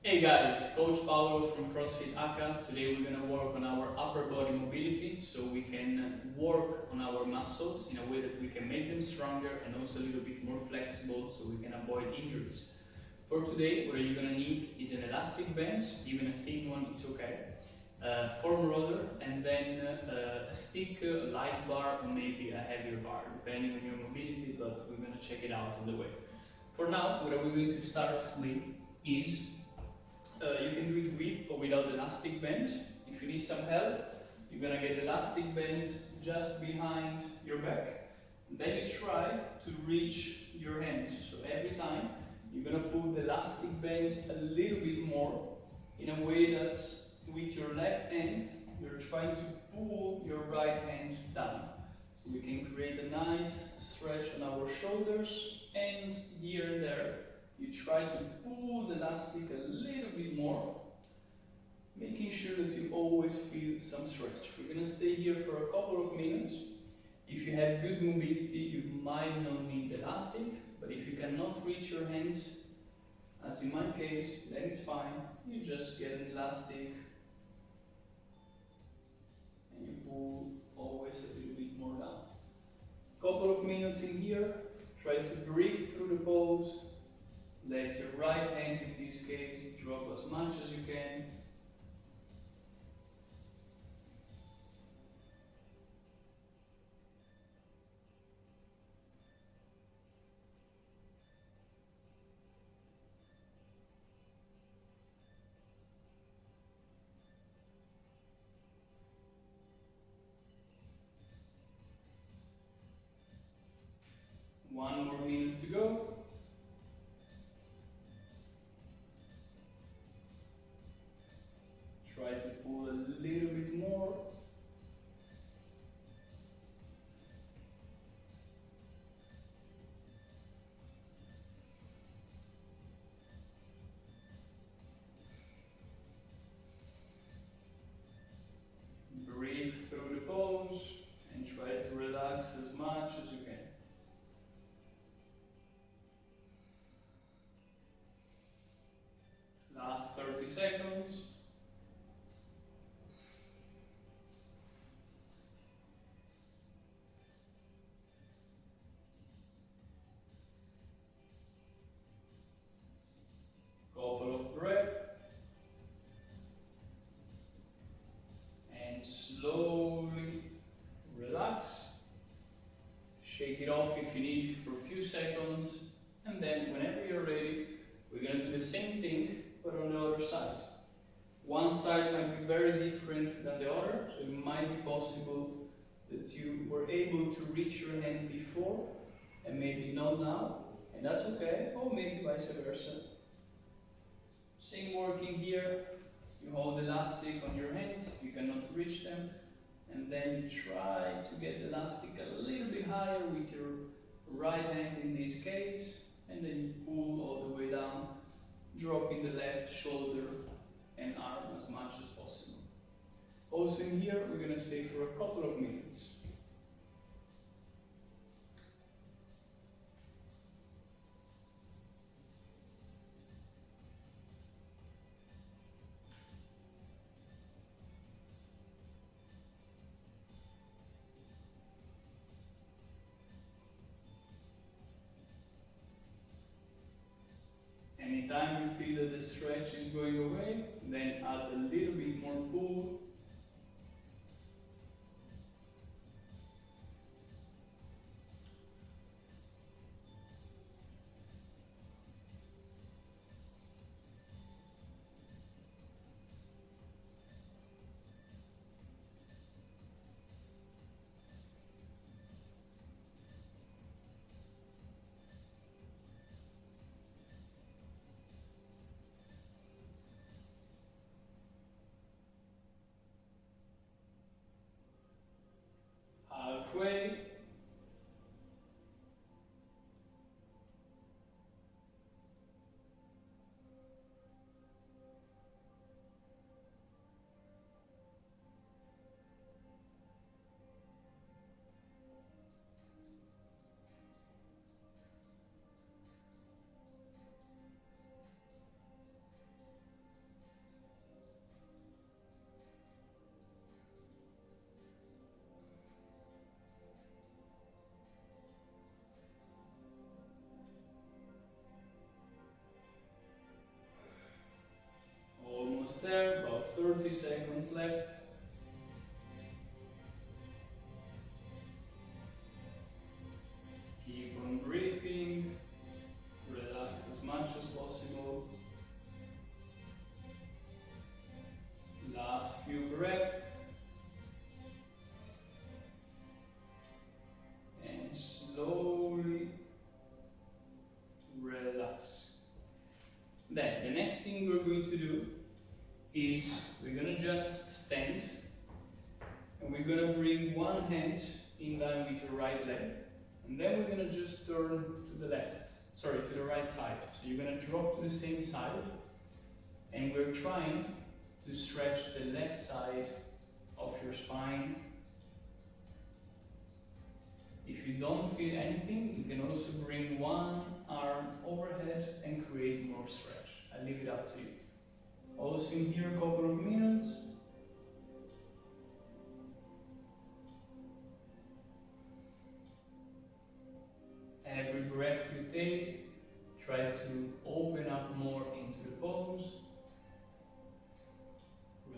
Hey guys, Coach Paolo from CrossFit ACA. Today we're going to work on our upper body mobility so we can work on our muscles in a way that we can make them stronger and also a little bit more flexible so we can avoid injuries. For today, what you're going to need is an elastic band, even a thin one, it's okay, foam roller, and then a stick, a light bar, or maybe a heavier bar, depending on your mobility, but we're going to check it out on the way. For now, what we're going to start with is you can do it with or without elastic band. If you need some help, you're gonna get elastic band just behind your back. Then you try to reach your hands. So every time you're gonna put the elastic band a little bit more in a way that with your left hand you're trying to pull your right hand down. So we can create a nice stretch on our shoulders, and here and there you try to pull the elastic a little bit more, making sure that you always feel some stretch. We're going to stay here for a couple of minutes. If you have good mobility, you might not need elastic, but if you cannot reach your hands, as in my case, then it's fine. You just get an elastic and you pull always a little bit more down. Couple of minutes in here, try to breathe through the pose. Let your right hand, in this case, drop as much as you can. One more minute to go. Try to pull a little bit more. Breathe through the pose and try to relax as much as you can. Last 30 seconds. Couple of breaths. And slowly relax. Shake it off if you need it for a few seconds. And then whenever you're ready, we're going to do the same thing, but on the other side. One side might be very different than the other, so it might be possible that you were able to reach your hand before and maybe not now, and that's okay, or maybe vice versa. Same working here, you hold the elastic on your hands, you cannot reach them, and then you try to get the elastic a little bit higher with your right hand in this case, and then you pull all the way down, dropping the left shoulder and arm as much as possible. Also in here, we're going to stay for a couple of minutes. Anytime you feel that the stretch is going away, then add a little bit more pull. Halfway. almost there, about 30 seconds left. Keep on breathing, relax as much as possible. Last few breaths. And slowly relax. Then the next thing we're going to do is we're going to just stand and we're going to bring one hand in line with your right leg, and then we're going to just turn to the to the right side. So you're going to drop to the same side, and we're trying to stretch the left side of your spine. If you don't feel anything, you can also bring one arm overhead and create more stretch. I leave it up to you. Also in here a couple of minutes. Every breath you take, try to open up more into the pose,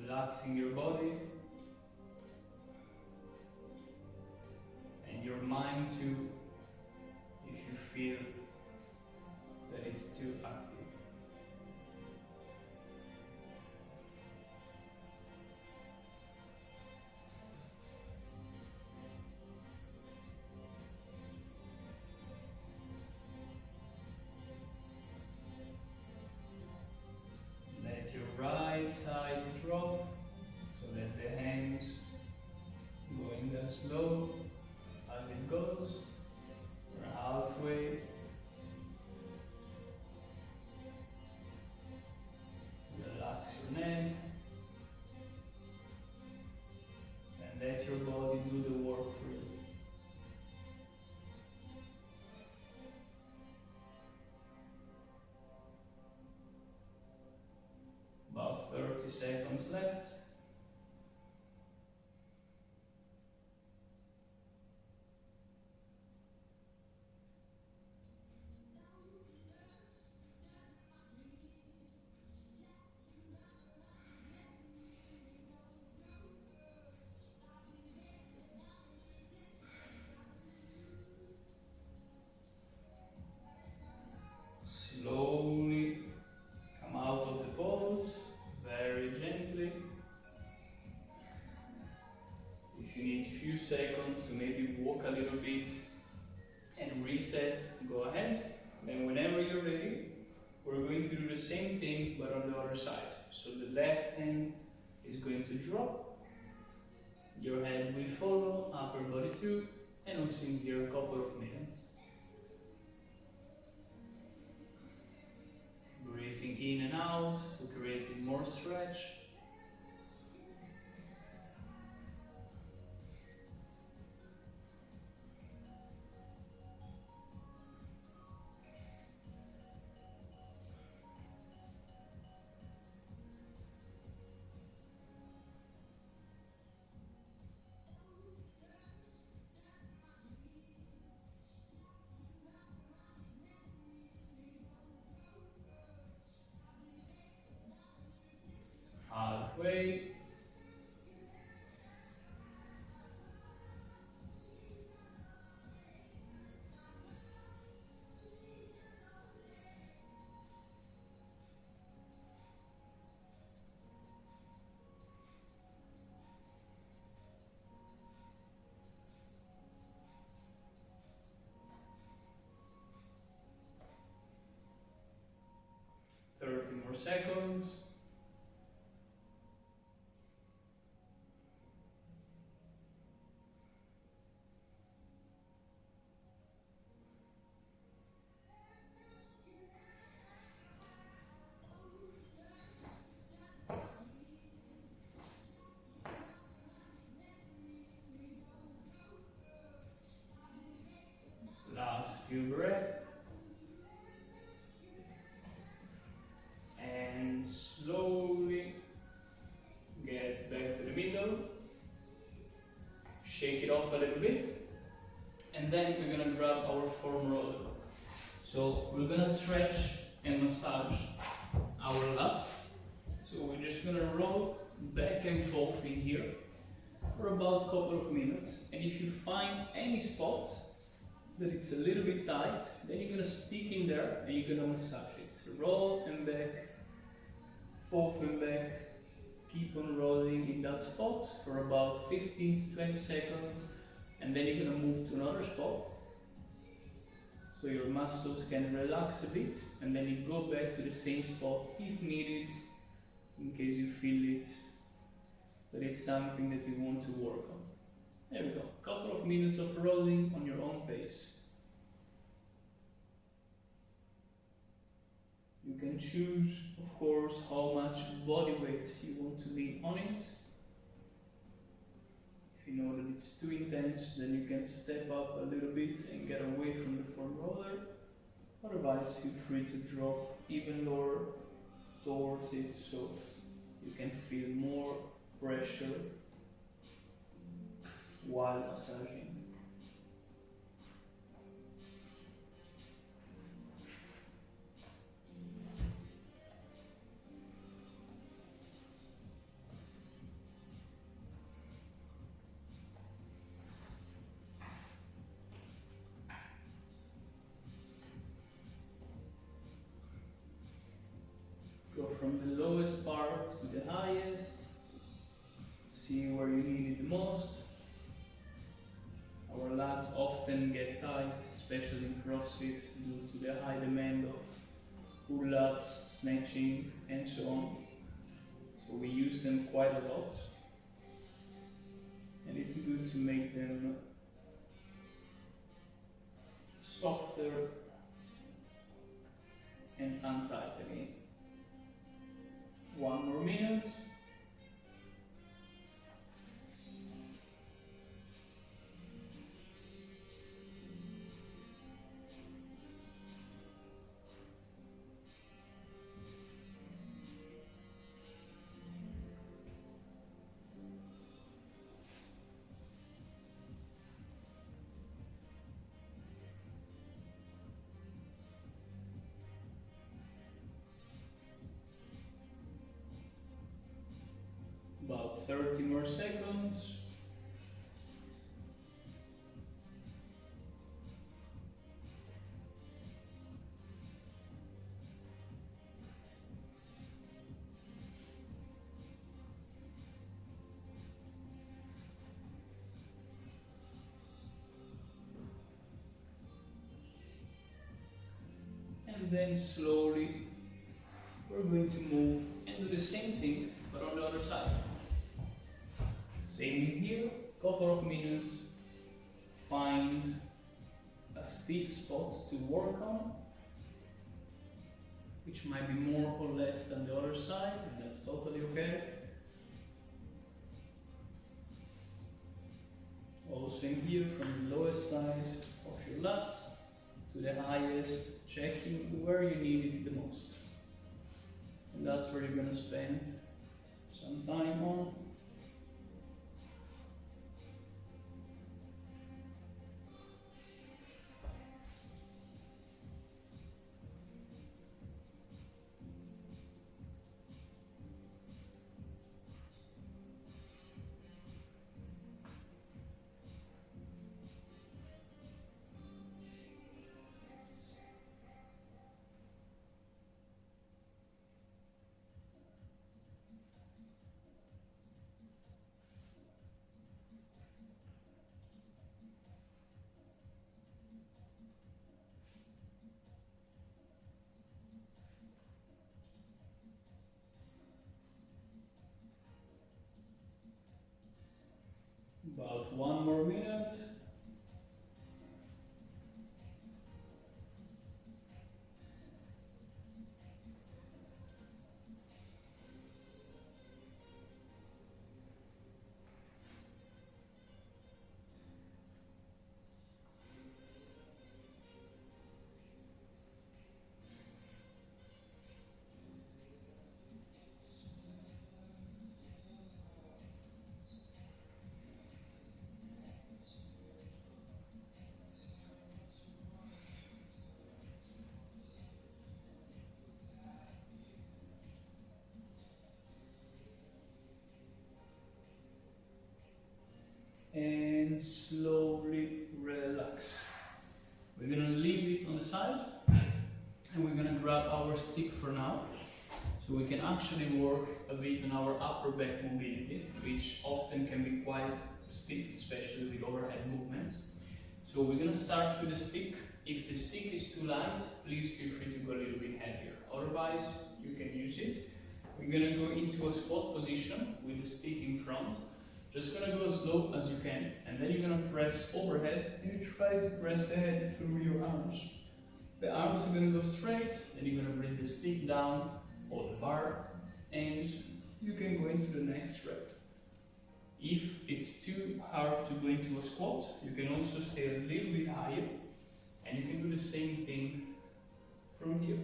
relaxing your body and your mind too, if you feel that it's too active. Let your right side drop, so let the hands going as slow as it goes. We're halfway. Relax your neck and let your body do the work for you. About 30 seconds left. Slowly come out of the pose, very gently. If you need a few seconds to maybe walk a little bit and reset, go ahead. Then whenever you're ready, we're going to do the same thing but on the other side. So the left hand is going to drop, your head will follow, upper body too, and also in here a couple of minutes. Breathing in and out to create more stretch. Halfway. More seconds. Last few breaths. And slowly get back to the middle. Shake it off a little bit. And then we're gonna grab our foam roller. So we're gonna stretch and massage our lats. So we're just gonna and forth in here for about a couple of minutes. And if you find any spot that it's a little bit tight, then you're gonna stick in there and you're gonna massage it. So roll and back, forth and back. Keep on rolling in that spot for about 15 to 20 seconds, and then you're gonna move to another spot so your muscles can relax a bit, and then you go back to the same spot if needed, in case you feel it that it's something that you want to work on. There we go, a couple of minutes of rolling on your own pace. You can choose, of course, how much body weight you want to lean on it. If you know that it's too intense, then you can step up a little bit and get away from the foam roller. Otherwise, feel free to drop even lower towards it so you can feel more pressure while massaging. Go from the lowest part to the highest. See where you need it the most. Our lats often get tight, especially in CrossFit, due to the high demand of pull-ups, snatching, and so on. So we use them quite a lot. And it's good to make them softer and untight again. One more minute. About 30 more seconds. And then slowly we're going to move and do the same thing but on the other side. Same in here, couple of minutes, find a stiff spot to work on, which might be more or less than the other side, and that's totally okay. Also in here, from the lowest side of your lats to the highest, checking where you need it the most. And that's where you're gonna spend some time on. About one more minute. and slowly relax. We're gonna leave it on the side and we're gonna grab our stick for now. So we can actually work a bit on our upper back mobility, which often can be quite stiff, especially with overhead movements. So we're gonna start with the stick. If the stick is too light, please feel free to go a little bit heavier. Otherwise, you can use it. We're gonna go into a squat position with the stick in front. Just gonna go as low as you can, and then you're gonna press overhead, and you try to press the head through your arms. The arms are gonna go straight, then you're gonna bring the stick down, or the bar, and you can go into the next rep. If it's too hard to go into a squat, you can also stay a little bit higher, and you can do the same thing from here.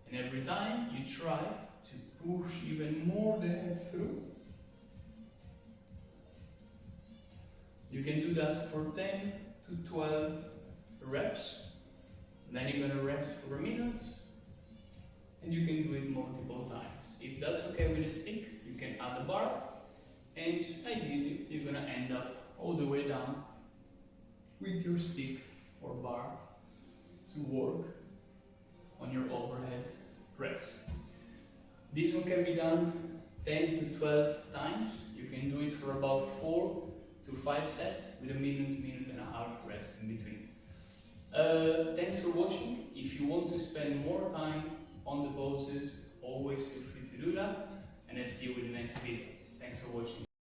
And every time you try to push even more the head through. You can do that for 10 to 12 reps. Then you're gonna rest for a minute, and you can do it multiple times. If that's okay with the stick, you can add a bar, and ideally you're gonna end up all the way down with your stick or bar to work on your overhead press. This one can be done 10 to 12 times. You can do it for about 4 to 5 sets with a minute and a half rest in between. Thanks for watching. If you want to spend more time on the poses, always feel free to do that, and I'll see you with the next video. Thanks for watching.